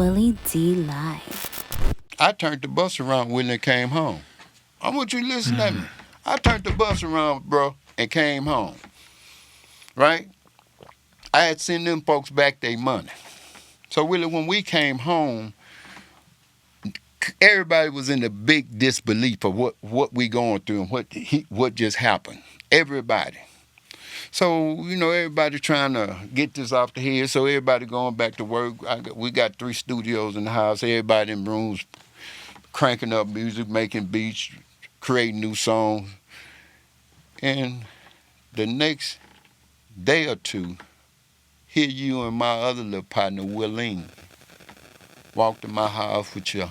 Willie D Live. I turned the bus around when they came home. I want you to listen to me. I turned the bus around, bro, and came home. Right? I had sent them folks back their money. So really, when we came home, everybody was in a big disbelief of what we going through and what just happened. Everybody. So, everybody trying to get this off the head. So everybody going back to work. We got 3 studios in the house. Everybody in rooms cranking up music, making beats, creating new songs. And the next day or two, here you and my other little partner, Willeen, walked to my house with your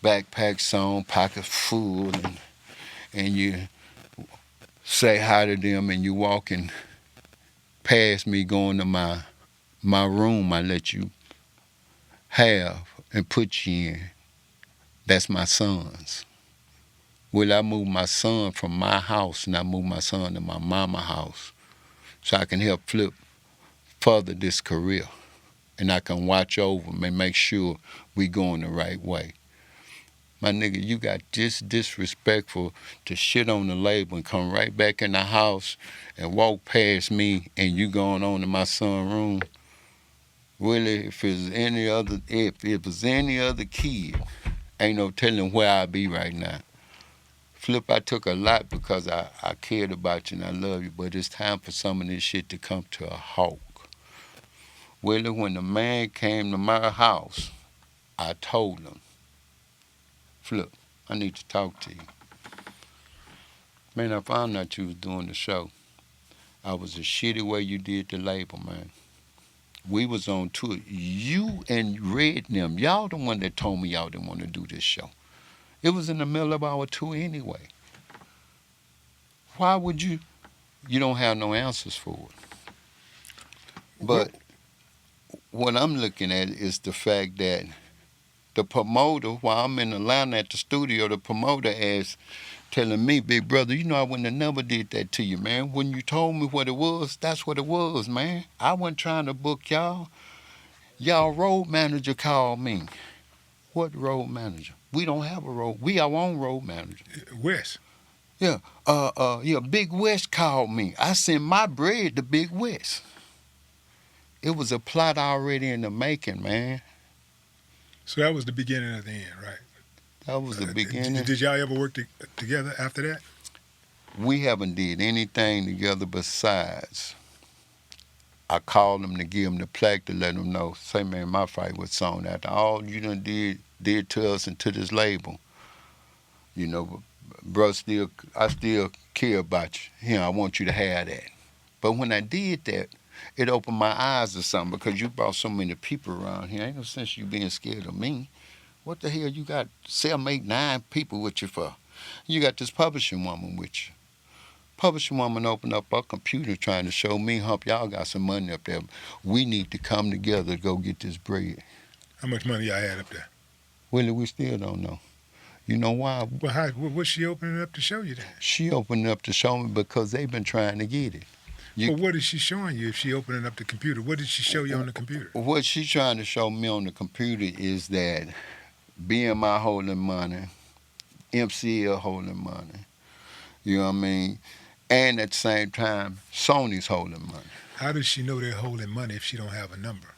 backpack on, pockets full, and you say hi to them, and you walking past me going to my room I let you have and put you in. That's my son's. Well, I moved my son from my house, and I moved my son to my mama's house so I can help Flip further this career, and I can watch over him and make sure we going the right way. My nigga, you got this disrespectful to shit on the label and come right back in the house and walk past me, and you going on to my son's room. Really, if it was any other kid, ain't no telling where I'd be right now. Flip, I took a lot because I cared about you and I love you, but it's time for some of this shit to come to a halt. Well, when the man came to my house, I told him, Flip, I need to talk to you. Man, I found out you was doing the show. I was a shitty way you did the label, man. We was on tour. You and Red and them, y'all the one that told me y'all didn't want to do this show. It was in the middle of our tour anyway. Why would you don't have no answers for it. But what I'm looking at is the fact that the promoter, while I'm in Atlanta at the studio, the promoter is telling me, big brother, I wouldn't have never did that to you, man. When you told me what it was, that's what it was, man. I wasn't trying to book y'all. Y'all road manager called me. What road manager? We don't have a road. We our own road manager. West. Yeah. Big West called me. I sent my bread to Big West. It was a plot already in the making, man. So that was the beginning of the end, right? That was the beginning. Did y'all ever work together after that? We haven't did anything together besides I called him to give him the plaque to let him know, say, man, my fight was sown after all you done did to us and to this label. Bro, I still care about you. I want you to have that. But when I did that, it opened my eyes to something because you brought so many people around here. Ain't no sense you being scared of me. What the hell you got 7, 8, 9 people with you for? You got this publishing woman with you. Publishing woman opened up her computer trying to show me, Hump, y'all got some money up there. We need to come together to go get this bread. How much money y'all had up there? Willie, we still don't know. You know why? Well, what's she opening up to show you that? She opened up to show me because they've been trying to get it. Well, what is she showing you if she opening up the computer? What did she show you on the computer? What she's trying to show me on the computer is that BMI holding money, MCL holding money, you know what I mean? And at the same time, Sony's holding money. How does she know they're holding money if she don't have a number?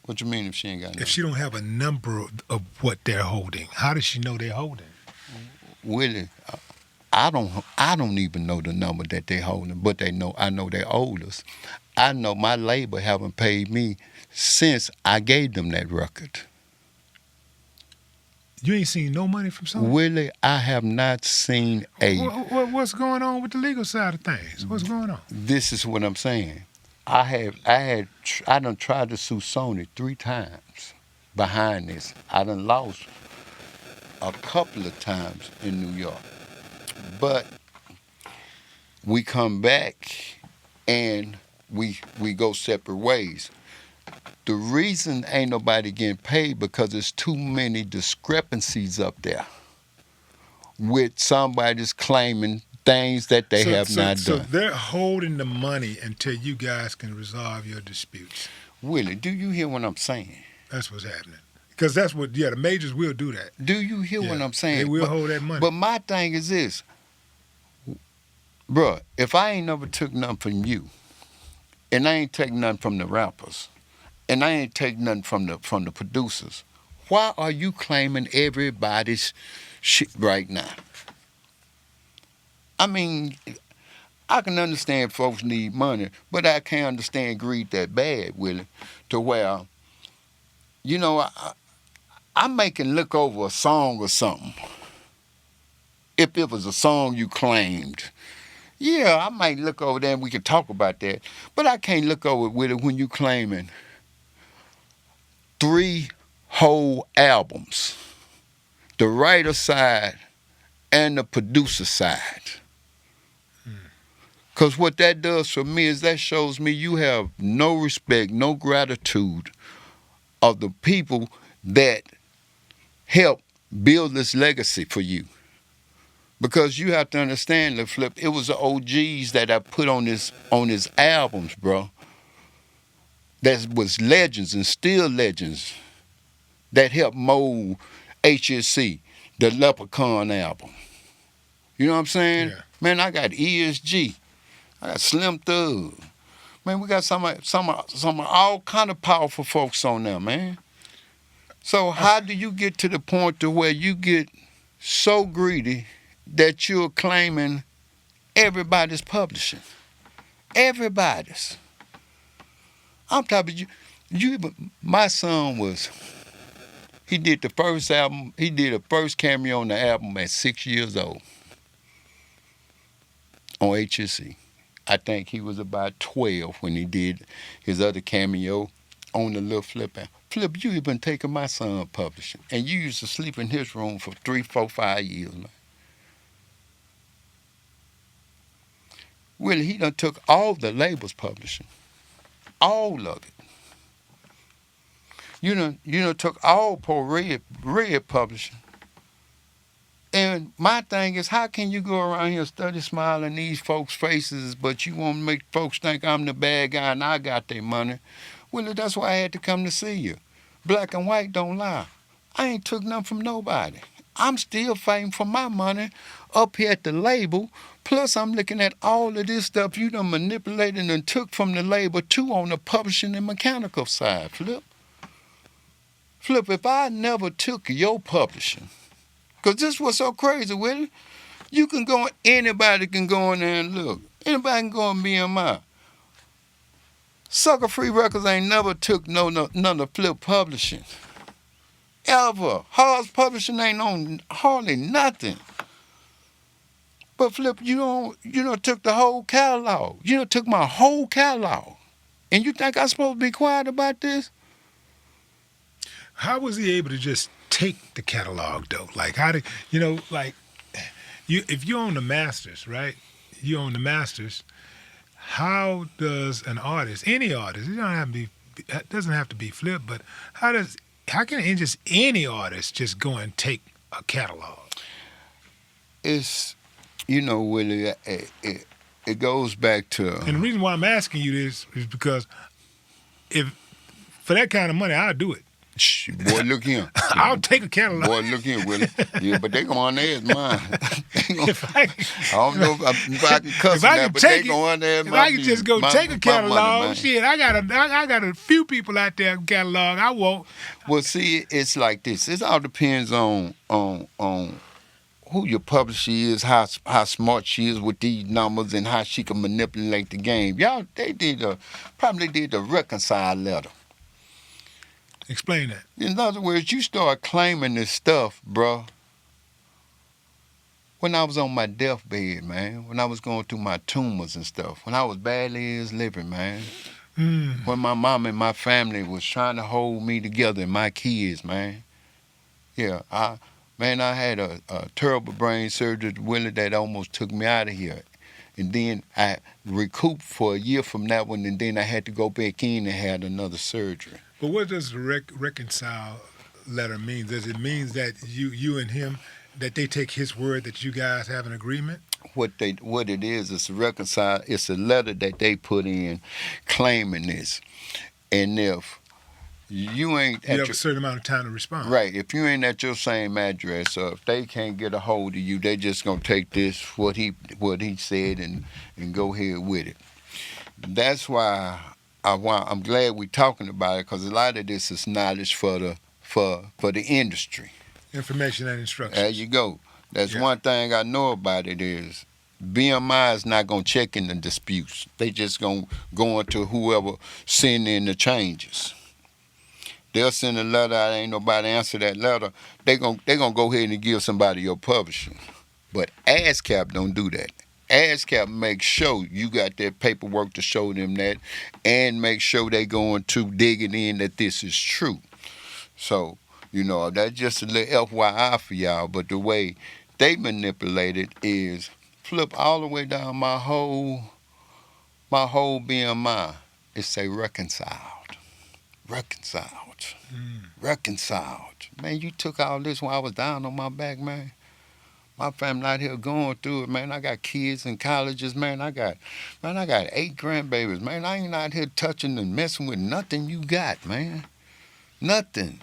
What you mean if she ain't got a number? If she don't have a number of what they're holding, how does she know they're holding? Willie, I don't even know the number that they holding, but I know they owe us. I know my label haven't paid me since I gave them that record. You ain't seen no money from someone? Willie, I have not seen a... What's going on with the legal side of things? What's going on? This is what I'm saying. I done tried to sue Sony 3 times behind this. I done lost a couple of times in New York. But we come back and we go separate ways. The reason ain't nobody getting paid because there's too many discrepancies up there with somebody's claiming things that they have not done. So they're holding the money until you guys can resolve your disputes. Willie, do you hear what I'm saying? That's what's happening. Because that's what, the majors will do that. Do you hear what I'm saying? They will hold that money. But my thing is this, bruh, if I ain't never took nothing from you, and I ain't take nothing from the rappers, and I ain't take nothing from the producers, why are you claiming everybody's shit right now? I mean, I can understand folks need money, but I can't understand greed that bad, Willie, to where, you know, I can look over a song or something. If it was a song you claimed, yeah, I might look over there and we can talk about that. But I can't look over with it when you claiming 3 whole albums, the writer side and the producer side. Because what that does for me is that shows me you have no respect, no gratitude of the people that helped build this legacy for you. Because you have to understand, the Flip, it was the OGs that I put on his albums, bro. That was legends and still legends that helped mold HSC, the Leprechaun album. You know what I'm saying? Yeah. Man, I got ESG. I got Slim Thug. Man, we got some of all kind of powerful folks on there, man. So how do you get to the point to where you get so greedy that you're claiming everybody's publishing? Everybody's. I'm talking you. My son he did the first album. He did the first cameo on the album at 6 years old on HSC. I think he was about 12 when he did his other cameo on the little Flip album. Flip, you been taking my son publishing, and you used to sleep in his room for 3, 4, 5 years, man. Willie, he done took all the labels publishing, all of it. You done took all Poor Red publishing. And my thing is, how can you go around here study smiling these folks' faces, but you want to make folks think I'm the bad guy and I got their money? Well, that's why I had to come to see you. Black and white don't lie. I ain't took nothing from nobody. I'm still fighting for my money up here at the label. Plus, I'm looking at all of this stuff you done manipulated and took from the label too on the publishing and mechanical side, Flip. Flip, if I never took your publishing, because this was so crazy, Willie. You can go, anybody can go in there and look. Anybody can go on BMI. Sucker Free Records ain't never took none of Flip publishing. Ever. Hard's publishing ain't on hardly nothing. But Flip, you don't took the whole catalog. You done took my whole catalog. And you think I'm supposed to be quiet about this? How was he able to just take the catalog though? Like how did if you own the masters, right? You own the masters. How does an artist, any artist, it doesn't have to be Flip, but how can just any artist just go and take a catalog? It's, Willie, it goes back to. And the reason why I'm asking you this is because if for that kind of money, I'll do it. Shh, boy, look here. I'll take a catalog. Boy, look here, Willie. Yeah, but they go on there as mine. I don't know if I can cuss them that, but they go on there as mine. If I can just go take a catalog, money, shit, I got a few people out there catalog. I won't. Well, see, it's like this. It all depends on who your publisher is, how smart she is with these numbers, and how she can manipulate the game. Y'all, they probably did the reconcile letter. Explain that. In other words, you start claiming this stuff, bro. When I was on my deathbed, man, when I was going through my tumors and stuff, when I was badly as living, man, when my mom and my family was trying to hold me together and my kids, man. Yeah, I had a terrible brain surgery, Willie, that almost took me out of here. And then I recouped for a year from that one, and then I had to go back in and had another surgery. But what does the reconcile letter mean? Does it mean that you and him, that they take his word that you guys have an agreement? What it is, it's a reconcile. It's a letter that they put in claiming this. And if you ain't You at have your a certain amount of time to respond. right. If you ain't at your same address, or if they can't get a hold of you, they just gonna take this what he said and go ahead with it. That's why I'm glad we're talking about it, because a lot of this is knowledge for the industry. Information and instructions. There you go. That's Yeah. one thing I know about it is BMI is not gonna check in the disputes. They just gonna go into whoever send in the changes. They'll send a letter, ain't nobody answer that letter. They gonna go ahead and give somebody your publishing. But ASCAP don't do that. ASCAP makes sure you got that paperwork to show them that, and make sure they going to dig it in that this is true. So, that's just a little FYI for y'all. But the way they manipulate it is flip all the way down my whole BMI. It say reconciled. Reconciled. Man, you took all this when I was down on my back, man. My family out here going through it, man. I got kids in colleges, man. I got 8 grandbabies, man. I ain't out here touching and messing with nothing you got, man. Nothing.